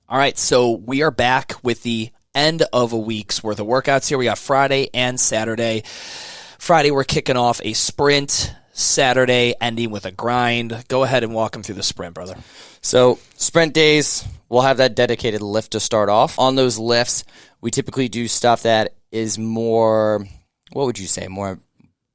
All right, so we are back with the end of a week's worth of workouts here. We got Friday and Saturday. Friday, we're kicking off a sprint. Saturday, ending with a grind. Go ahead and walk them through the sprint, brother. So sprint days, we'll have that dedicated lift to start off. On those lifts, we typically do stuff that is more, what would you say, more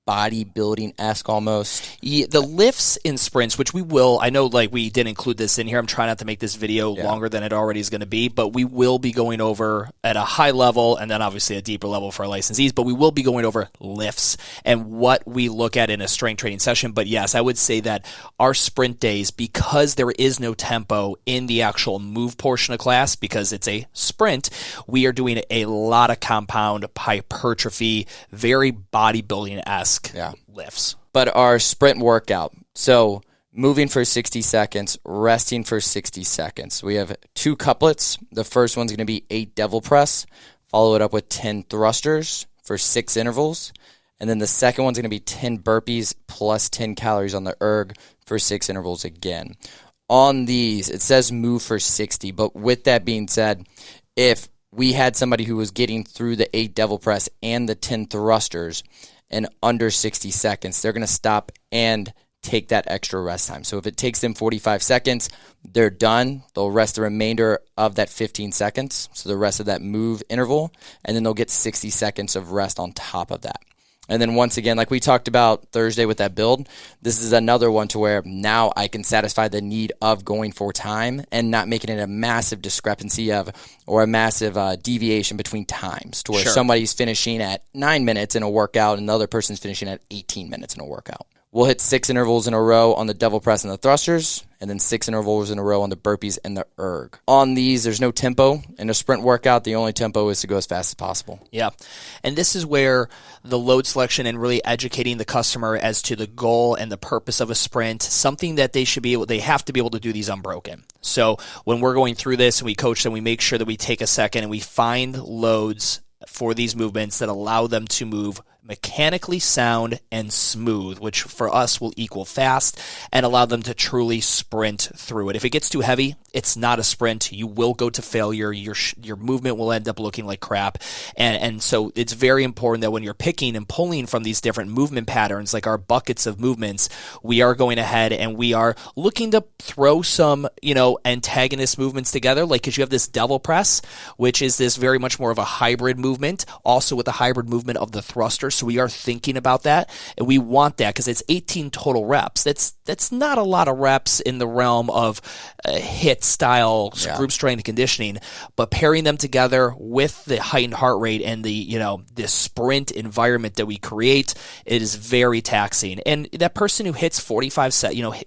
bodybuilding-esque almost? Yeah, the lifts in sprints, which we will, I know like we didn't include this in here. I'm trying not to make this video longer than it already is going to be, but we will be going over at a high level and then obviously a deeper level for our licensees, but we will be going over lifts and what we look at in a strength training session. But yes, I would say that our sprint days, because there is no tempo in the actual move portion of class, because it's a sprint, we are doing a lot of compound hypertrophy, very bodybuilding-esque lifts. But our sprint workout, so moving for 60 seconds, resting for 60 seconds. We have 2 couplets. The first one's going to be 8 devil press, follow it up with 10 thrusters for 6 intervals. And then the second one's going to be 10 burpees plus 10 calories on the erg for 6 intervals again. On these, it says move for 60, but with that being said, if we had somebody who was getting through the 8 devil press and the 10 thrusters in under 60 seconds, they're going to stop and take that extra rest time. So if it takes them 45 seconds, they're done. They'll rest the remainder of that 15 seconds, so the rest of that move interval, and then they'll get 60 seconds of rest on top of that. And then once again, like we talked about Thursday with that build, this is another one to where now I can satisfy the need of going for time and not making it a massive discrepancy of, or a massive deviation between times to where somebody's finishing at 9 minutes in a workout and the other person's finishing at 18 minutes in a workout. We'll hit 6 intervals in a row on the devil press and the thrusters, and then 6 intervals in a row on the burpees and the erg. On these, there's no tempo. In a sprint workout, the only tempo is to go as fast as possible. Yeah, and this is where the load selection and really educating the customer as to the goal and the purpose of a sprint, something that they have to be able to do these unbroken. So when we're going through this and we coach them, we make sure that we take a second and we find loads for these movements that allow them to move mechanically sound and smooth, which for us will equal fast, and allow them to truly sprint through it. If it gets too heavy, it's not a sprint. You will go to failure. Your movement will end up looking like crap. And so it's very important that when you're picking and pulling from these different movement patterns, like our buckets of movements, we are going ahead and we are looking to throw some, antagonist movements together. Like, because you have this devil press, which is this very much more of a hybrid movement, also with the hybrid movement of the thruster. So we are thinking about that, and we want that because it's 18 total reps. That's not a lot of reps in the realm of HIIT style group strength and conditioning, but pairing them together with the heightened heart rate and the this sprint environment that we create, it is very taxing. And that person who hits 45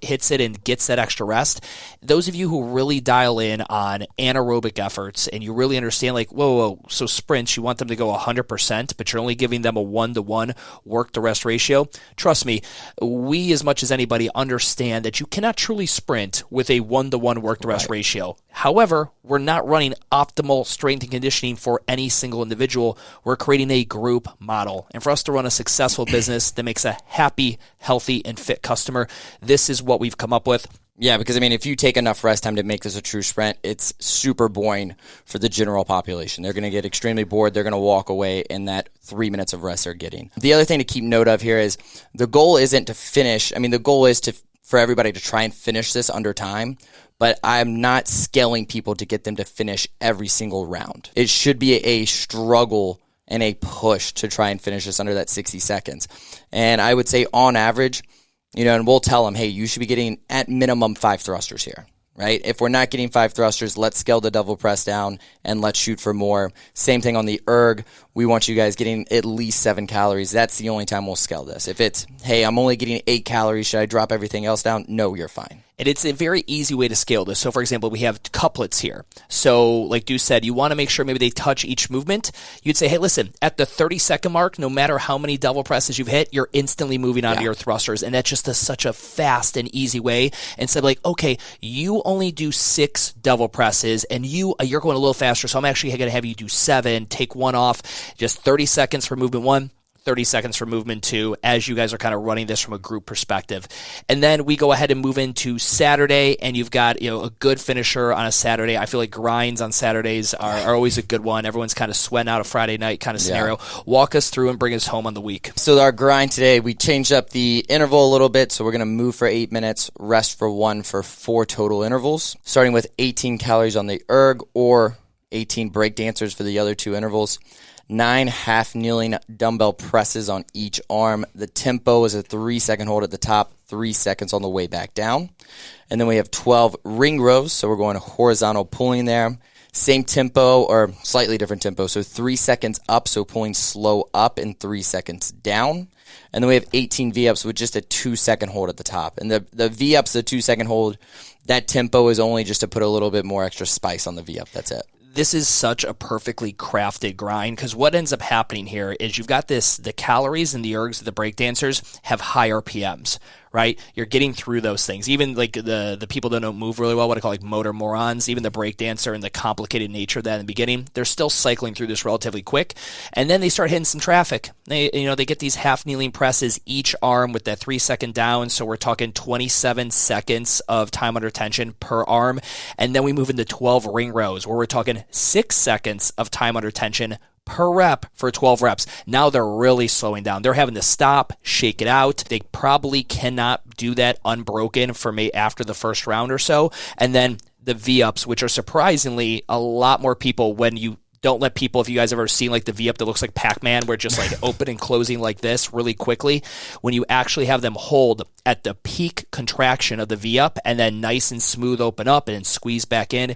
hits it and gets that extra rest, those of you who really dial in on anaerobic efforts and you really understand, like, whoa, so sprints, you want them to go 100%, but you're only giving them a 1-to-1 work to rest ratio. Trust me, we as much as anybody understand that you cannot truly sprint with a 1-to-1 work to rest ratio. However, we're not running optimal strength and conditioning for any single individual. We're creating a group model. And for us to run a successful business that makes a happy, healthy, and fit customer, this is what we've come up with. Yeah, because, if you take enough rest time to make this a true sprint, it's super boring for the general population. They're going to get extremely bored. They're going to walk away in that 3 minutes of rest they're getting. The other thing to keep note of here is the goal isn't to finish. The goal is for everybody to try and finish this under time, but I'm not scaling people to get them to finish every single round. It should be a struggle and a push to try and finish this under that 60 seconds. And I would say on average, and we'll tell them, hey, you should be getting at minimum 5 thrusters here, right? If we're not getting 5 thrusters, let's scale the devil press down and let's shoot for more. Same thing on the erg. We want you guys getting at least 7 calories. That's the only time we'll scale this. If it's, hey, I'm only getting 8 calories, should I drop everything else down? No, you're fine. And it's a very easy way to scale this. So, for example, we have couplets here. So, like Deuce said, you want to make sure maybe they touch each movement. You'd say, hey, listen, at the 30-second mark, no matter how many devil presses you've hit, you're instantly moving on to your thrusters. And that's just such a fast and easy way. Instead of like, okay, you only do 6 devil presses, and you're going a little faster, so I'm actually going to have you do 7, take 1 off, just 30 seconds for movement 1. 30 seconds for movement 2, as you guys are kind of running this from a group perspective. And then we go ahead and move into Saturday, and you've got a good finisher on a Saturday. I feel like grinds on Saturdays are always a good one. Everyone's kind of sweating out a Friday night kind of scenario. Walk us through and bring us home on the week. So our grind today, we changed up the interval a little bit. So we're going to move for 8 minutes, rest for 1 for 4 total intervals, starting with 18 calories on the erg or 18 break dancers for the other 2 intervals. 9 half kneeling dumbbell presses on each arm. The tempo is a 3-second hold at the top, 3 seconds on the way back down. And then we have 12 ring rows, so we're going horizontal pulling there. Same tempo or slightly different tempo, so 3 seconds up, so pulling slow up, and 3 seconds down. And then we have 18 V-ups with just a 2-second hold at the top. And the V-ups, the 2-second hold, that tempo is only just to put a little bit more extra spice on the V-up. That's it. This is such a perfectly crafted grind, because what ends up happening here is you've got the calories and the ergs of the breakdancers have high RPMs, right? You're getting through those things. Even like the people that don't move really well, what I call like motor morons, even the breakdancer and the complicated nature of that in the beginning, they're still cycling through this relatively quick. And then they start hitting some traffic. They get these half kneeling presses each arm with that 3-second down. So we're talking 27 seconds of time under tension per arm. And then we move into 12 ring rows where we're talking 6 seconds of time under tension per rep for 12 reps. Now they're really slowing down. They're having to stop, shake it out. They probably cannot do that unbroken for me after the first round or so. And then the V-ups, which are surprisingly a lot more people when you don't let people, if you guys ever seen like the V-up that looks like Pac-Man, where it's just like open and closing like this really quickly, when you actually have them hold at the peak contraction of the V-up and then nice and smooth open up and then squeeze back in,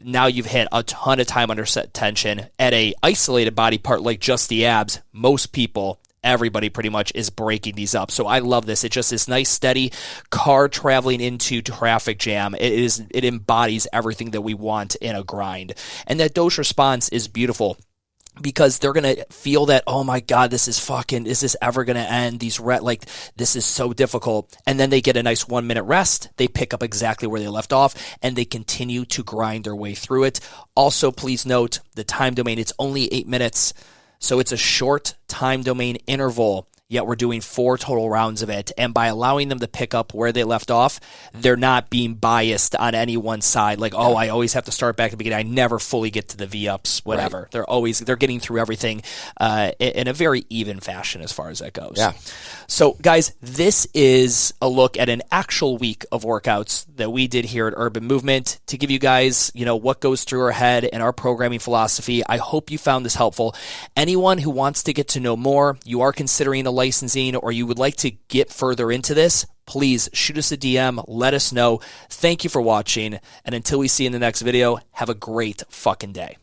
now you've hit a ton of time under set tension at a isolated body part like just the abs. Most people, everybody pretty much is breaking these up. So I love this. It's just this nice, steady car traveling into traffic jam. It embodies everything that we want in a grind. And that dose response is beautiful, because they're going to feel that, oh my God, is this ever going to end? This is so difficult. And then they get a nice 1-minute rest. They pick up exactly where they left off, and they continue to grind their way through it. Also, please note the time domain. It's only 8 minutes. So it's a short time domain interval, yet we're doing 4 total rounds of it. And by allowing them to pick up where they left off, they're not being biased on any one side. Like, oh, I always have to start back at the beginning. I never fully get to the V-ups, whatever. Right. They're getting through everything in a very even fashion as far as that goes. Yeah. So, guys, this is a look at an actual week of workouts that we did here at Urban Movement to give you guys, what goes through our head and our programming philosophy. I hope you found this helpful. Anyone who wants to get to know more, you are considering a licensing, or you would like to get further into this, please shoot us a DM. Let us know. Thank you for watching. And until we see you in the next video, have a great fucking day.